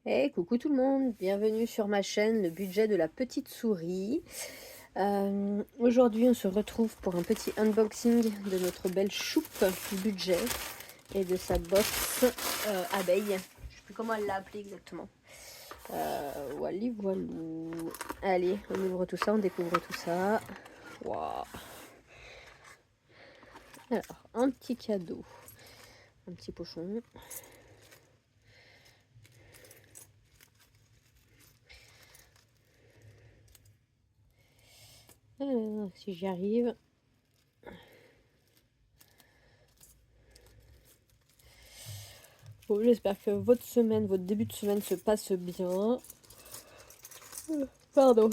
Hey, coucou tout le monde, bienvenue sur ma chaîne Le Budget de la Petite Souris. Aujourd'hui on se retrouve pour un petit unboxing de notre belle choupe budget et de sa box abeille. Je sais plus comment elle l'a appelée exactement. Wally voilou. Allez, on ouvre tout ça, on découvre tout ça. Wow. Alors, un petit cadeau, un petit pochon. Alors, si j'y arrive. Bon, j'espère que votre semaine, votre début de semaine se passe bien. Pardon.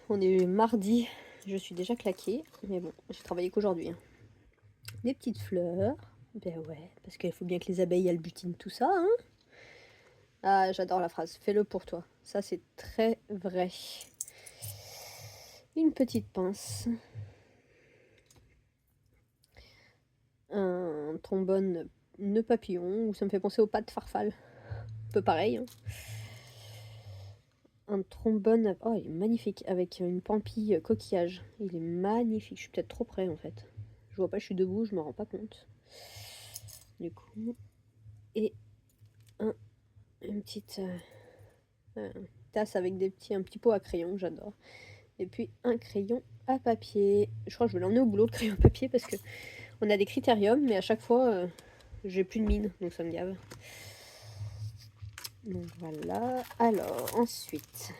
On est mardi, je suis déjà claquée, mais bon, j'ai travaillé qu'aujourd'hui. Hein. Des petites fleurs, ben ouais, parce qu'il faut bien que les abeilles elles butinent tout ça. Hein. Ah, j'adore la phrase, fais-le pour toi. Ça, c'est très vrai. Une petite pince. Un trombone nœud papillon, ou ça me fait penser aux pattes farfalle. Un peu pareil. Hein. Un trombone, oh il est magnifique, avec une pampille coquillage. Il est magnifique, je suis peut-être trop près en fait. Je vois pas, je suis debout, je me rends pas compte. Du coup, et une petite tasse avec un petit pot à crayon, j'adore. Et puis un crayon à papier. Je crois que je vais l'emmener au boulot, le crayon à papier, parce que on a des critériums, mais à chaque fois, j'ai plus de mine, donc ça me gave. Donc voilà. Alors, ensuite,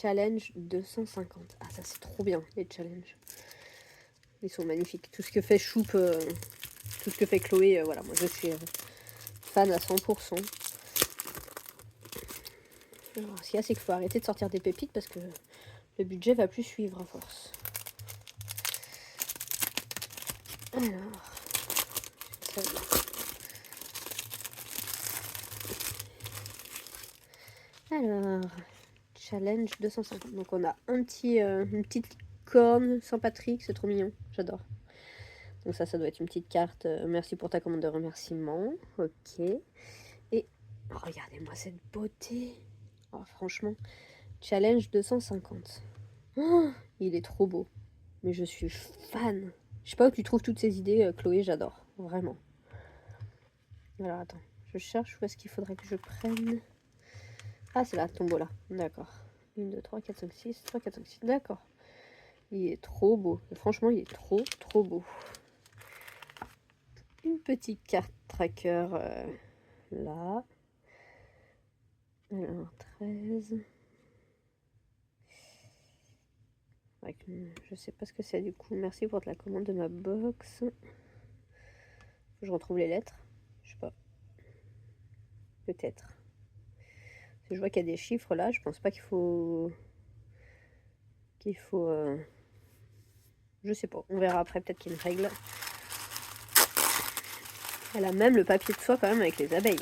challenge 250. Ah, ça c'est trop bien, les challenges. Ils sont magnifiques. Tout ce que fait Choupe, tout ce que fait Chloé, voilà, moi je suis fan à 100%. Alors, ce qu'il y a, c'est qu'il faut arrêter de sortir des pépites parce que le budget va plus suivre à force. Alors, challenge 250. Donc on a une petite corne Saint-Patrick, c'est trop mignon, j'adore. Donc ça doit être une petite carte. Merci pour ta commande de remerciement. Ok. Et regardez-moi cette beauté. Oh, franchement, challenge 250. Oh, il est trop beau. Mais je suis fan. Je sais pas où tu trouves toutes ces idées, Chloé, j'adore. Vraiment. Alors attends, je cherche où est-ce qu'il faudrait que je prenne. Ah, c'est la tombola. D'accord. 1, 2, 3, 4, 5, 6. 3, 4, 5, 6. D'accord. Il est trop beau. Franchement, il est trop, trop beau. Une petite carte tracker là. Alors, 13. Ouais, je sais pas ce que c'est du coup. Merci pour la commande de ma box. Je retrouve les lettres. Je sais pas. Peut-être. Je vois qu'il y a des chiffres là. Je pense pas qu'il faut. Je sais pas. On verra après. Peut-être qu'il y a une règle. Elle a même le papier de soie quand même avec les abeilles.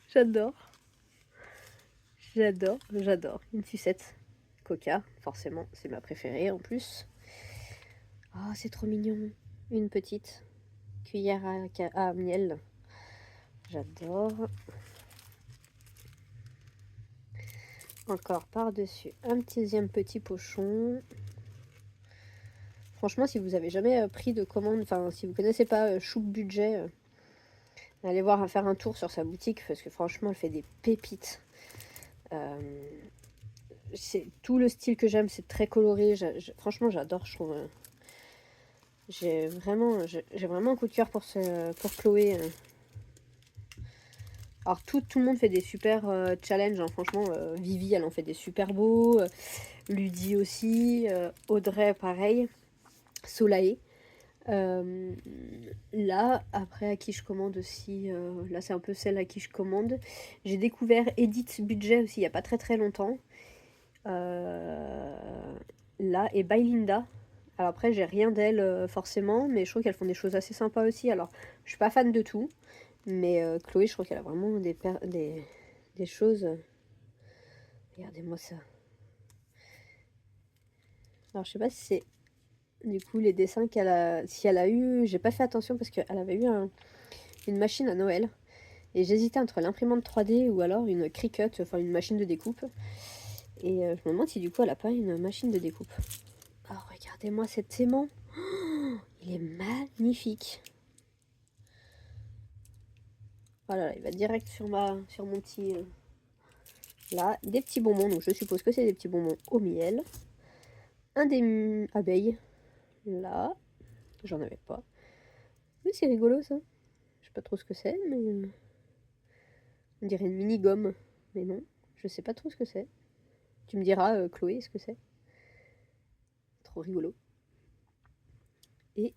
J'adore. J'adore, j'adore. Une sucette Coca, forcément, c'est ma préférée en plus. Oh, c'est trop mignon. Une petite cuillère à miel. J'adore. Encore par-dessus un deuxième petit pochon. Franchement, si vous avez jamais pris de commande, enfin si vous connaissez pas Choupe Budget, allez voir faire un tour sur sa boutique parce que franchement, elle fait des pépites. C'est tout le style que j'aime, c'est très coloré. Franchement, j'adore, je trouve. J'ai vraiment un coup de cœur pour Chloé. Alors tout le monde fait des super challenges, hein. Franchement, Vivi elle en fait des super beaux, Ludie aussi, Audrey pareil, Soleil. Là, après à qui je commande aussi, là c'est un peu celle à qui je commande. J'ai découvert Edith Budget aussi il n'y a pas très très longtemps. Là, et Bylinda. Alors après, j'ai rien d'elle forcément, mais je trouve qu'elles font des choses assez sympas aussi. Alors, je suis pas fan de tout, mais Chloé, je trouve qu'elle a vraiment des choses. Regardez-moi ça. Alors, je sais pas si c'est Du coup, les dessins qu'elle a... Si elle a eu... J'ai pas fait attention parce qu'elle avait eu une machine à Noël. Et j'hésitais entre l'imprimante 3D ou alors une Cricut, enfin une machine de découpe. Et je me demande si du coup elle a pas une machine de découpe. Oh, regardez-moi cet aimant. Oh, il est magnifique. Oh là là, il va direct sur mon petit... Là, des petits bonbons. Donc je suppose que c'est des petits bonbons au miel. Un des abeilles. Là. J'en avais pas. Oui, c'est rigolo ça. Je sais pas trop ce que c'est, mais... On dirait une mini-gomme. Mais non, je sais pas trop ce que c'est. Tu me diras, Chloé, ce que c'est. Trop rigolo. Et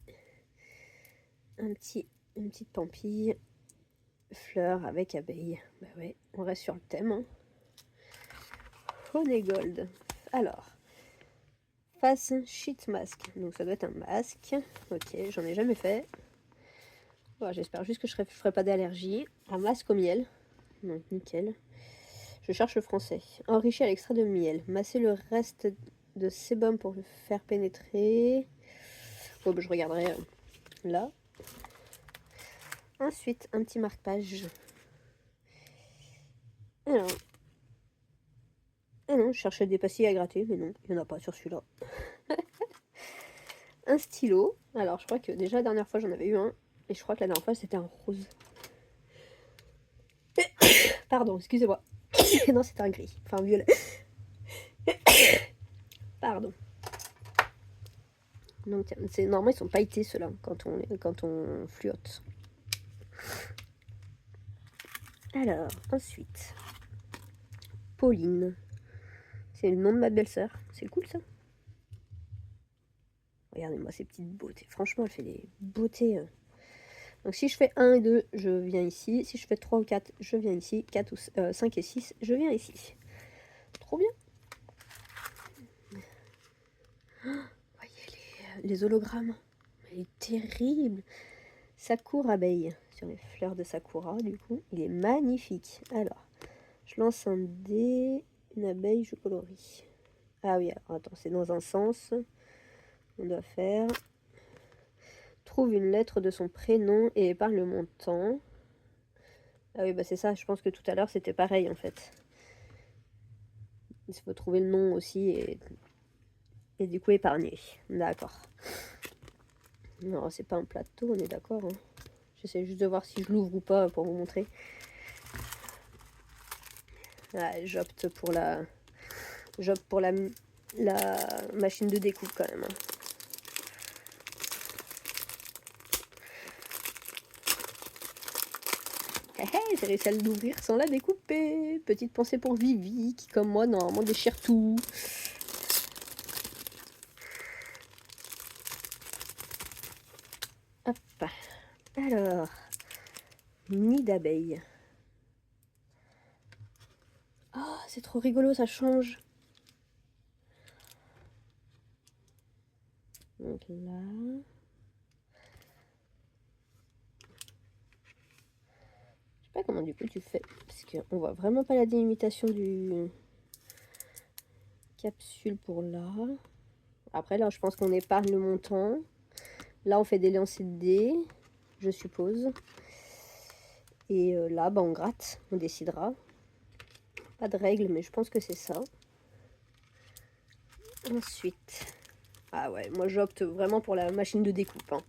une petite pampille. Fleurs avec abeilles. Bah ouais, on reste sur le thème. Hein. Honey Gold. Alors, face sheet mask. Donc ça doit être un masque. Ok, j'en ai jamais fait. Bon, j'espère juste que je ferai pas d'allergie. Un masque au miel. Donc nickel. Je cherche le français. Enrichi à l'extrait de miel. Masser le reste de sébum pour le faire pénétrer. Bon, bah, je regarderai là. Ensuite, un petit marque-page. Alors. Ah non, je cherchais des pastilles à gratter, mais non, il n'y en a pas sur celui-là. Un stylo. Alors, je crois que déjà la dernière fois, j'en avais eu un. Et je crois que la dernière fois, c'était un rose. Pardon, excusez-moi. Non, c'était un gris. Enfin, un violet. Pardon. Donc, normalement, ils sont pailletés, ceux-là, quand on fluote. Alors, ensuite. Pauline. C'est le nom de ma belle-sœur. C'est cool, ça. Regardez-moi ces petites beautés. Franchement, elle fait des beautés. Donc si je fais 1 et 2, je viens ici. Si je fais 3 ou 4, je viens ici. 4 ou 5 et 6, je viens ici. Trop bien. Voyez les hologrammes. Elle est terrible. Sakura abeille. Sur les fleurs de Sakura, du coup. Il est magnifique. Alors, je lance un dé. Une abeille, je colorie. Ah oui, alors attends, c'est dans un sens. On doit faire... Trouve une lettre de son prénom et épargne le montant. Ah oui, bah c'est ça, je pense que tout à l'heure c'était pareil en fait. Il faut trouver le nom aussi et du coup épargner. D'accord. Non, c'est pas un plateau, on est d'accord. Hein. J'essaie juste de voir si je l'ouvre ou pas pour vous montrer. Ah, j'opte pour la machine de découpe quand même. Hein. Hey, j'ai réussi à l'ouvrir sans la découper. Petite pensée pour Vivi, qui comme moi, normalement déchire tout. Hop. Alors, nid d'abeille. Oh, c'est trop rigolo, ça change. Donc là... Je sais pas comment du coup tu fais, parce qu'on voit vraiment pas la délimitation du capsule pour là. Après là, je pense qu'on épargne le montant. Là, on fait des lancers de dés, je suppose. Et là, bah, on gratte, on décidera. Pas de règle, mais je pense que c'est ça. Ensuite... Ah ouais, moi j'opte vraiment pour la machine de découpe. Hein.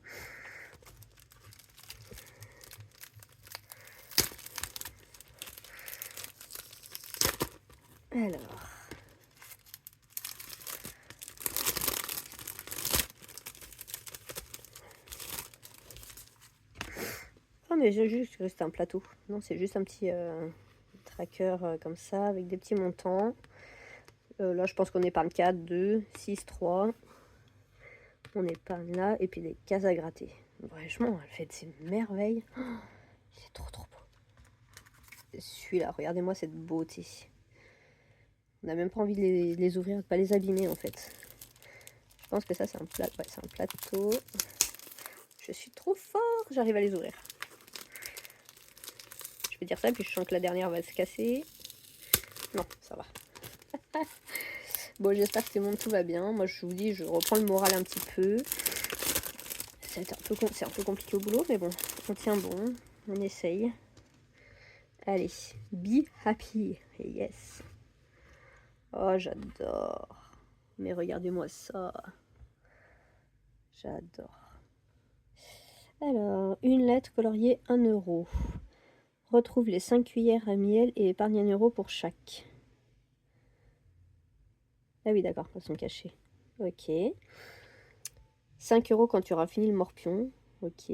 Alors... Oh mais j'ai juste que c'est un plateau. Non, c'est juste un petit tracker comme ça, avec des petits montants. Là, je pense qu'on épargne 4, 2, 6, 3. On épargne là, et puis des cases à gratter. Franchement, elle fait de ces merveilles. Oh, c'est trop trop beau. Celui-là, regardez-moi cette beauté. On n'a même pas envie de les ouvrir, de pas les abîmer en fait. Je pense que ça c'est un plat, ouais, c'est un plateau. Je suis trop fort, j'arrive à les ouvrir. Je vais dire ça, puis je sens que la dernière va se casser. Non, ça va. Bon, j'espère que tout le monde tout va bien. Moi, je vous dis, je reprends le moral un petit peu. C'est un peu compliqué au boulot, mais bon, on tient bon, on essaye. Allez, be happy, yes. Oh, j'adore. Mais regardez-moi ça. J'adore. Alors, une lettre coloriée 1 euro. Retrouve les 5 cuillères à miel et épargne 1 euro pour chaque. Ah oui, d'accord, elles sont cachées. Ok. 5 euros quand tu auras fini le morpion. Ok.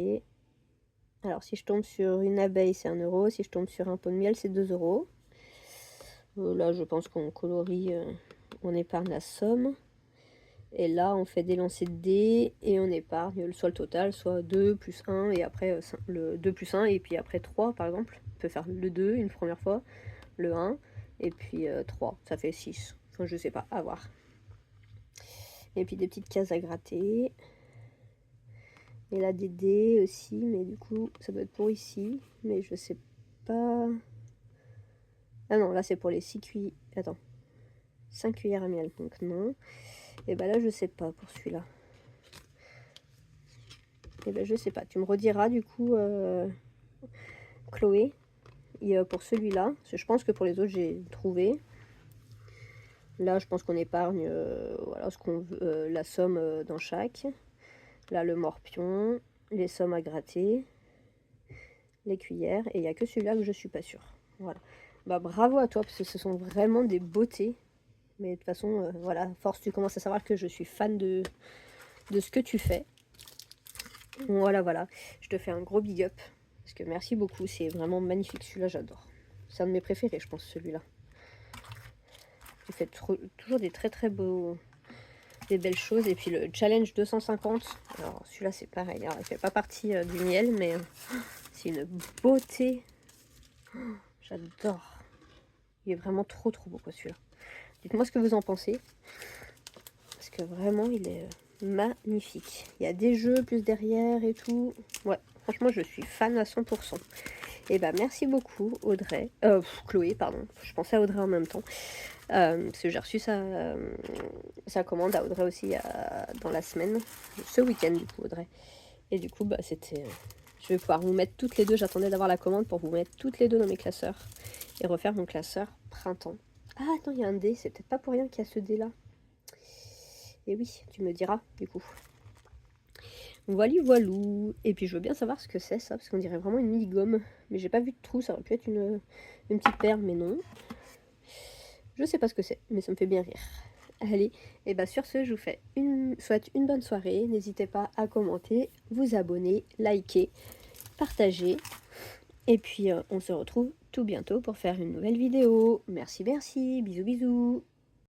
Alors, si je tombe sur une abeille, c'est 1 euro. Si je tombe sur un pot de miel, c'est 2 euros. Là, je pense qu'on colorie, on épargne la somme. Et là, on fait des lancers de dés et on épargne soit le total, soit 2 plus 1 et après le 2 plus 1 et puis après 3 par exemple. On peut faire le 2 une première fois, le 1 et puis 3. Ça fait 6. Enfin, je sais pas, à voir. Et puis des petites cases à gratter. Et là, des dés aussi, mais du coup, ça doit être pour ici. Mais je sais pas. Ah non, là, c'est pour les 6 cuillères. Attends. 5 cuillères à miel, donc non. Et bah là, je sais pas pour celui-là. Et ben je sais pas. Tu me rediras du coup, Chloé, et, pour celui-là. Parce que je pense que pour les autres, j'ai trouvé. Là, je pense qu'on épargne voilà, ce qu'on veut, la somme dans chaque. Là, le morpion, les sommes à gratter, les cuillères. Et il n'y a que celui-là que je suis pas sûre. Voilà. Bah bravo à toi, parce que ce sont vraiment des beautés. Mais de toute façon, voilà, force, tu commences à savoir que je suis fan de ce que tu fais. Voilà, voilà. Je te fais un gros big up. Parce que merci beaucoup, c'est vraiment magnifique. Celui-là, j'adore. C'est un de mes préférés, je pense, celui-là. Tu fais toujours des très très beaux, des belles choses. Et puis le challenge 250. Alors celui-là, c'est pareil. Alors, il fait pas partie du miel, mais c'est une beauté. J'adore. Il est vraiment trop trop beau, quoi, celui-là. Dites-moi ce que vous en pensez. Parce que vraiment, il est magnifique. Il y a des jeux plus derrière et tout. Ouais, franchement, je suis fan à 100%. Et bah merci beaucoup Audrey, Chloé pardon, je pensais à Audrey en même temps, parce que j'ai reçu sa commande à Audrey aussi dans la semaine, ce week-end du coup Audrey. Et du coup bah c'était, je vais pouvoir vous mettre toutes les deux, j'attendais d'avoir la commande pour vous mettre toutes les deux dans mes classeurs et refaire mon classeur printemps. Ah attends, il y a un dé, c'est peut-être pas pour rien qu'il y a ce dé là. Et oui, tu me diras du coup. Voilà, voilou. Et puis je veux bien savoir ce que c'est ça, parce qu'on dirait vraiment une mini-gomme. Mais j'ai pas vu de trou, ça aurait pu être une petite perle, mais non. Je sais pas ce que c'est, mais ça me fait bien rire. Allez, et bah sur ce, je vous souhaite une bonne soirée. N'hésitez pas à commenter, vous abonner, liker, partager. Et puis on se retrouve tout bientôt pour faire une nouvelle vidéo. Merci, merci, bisous bisous.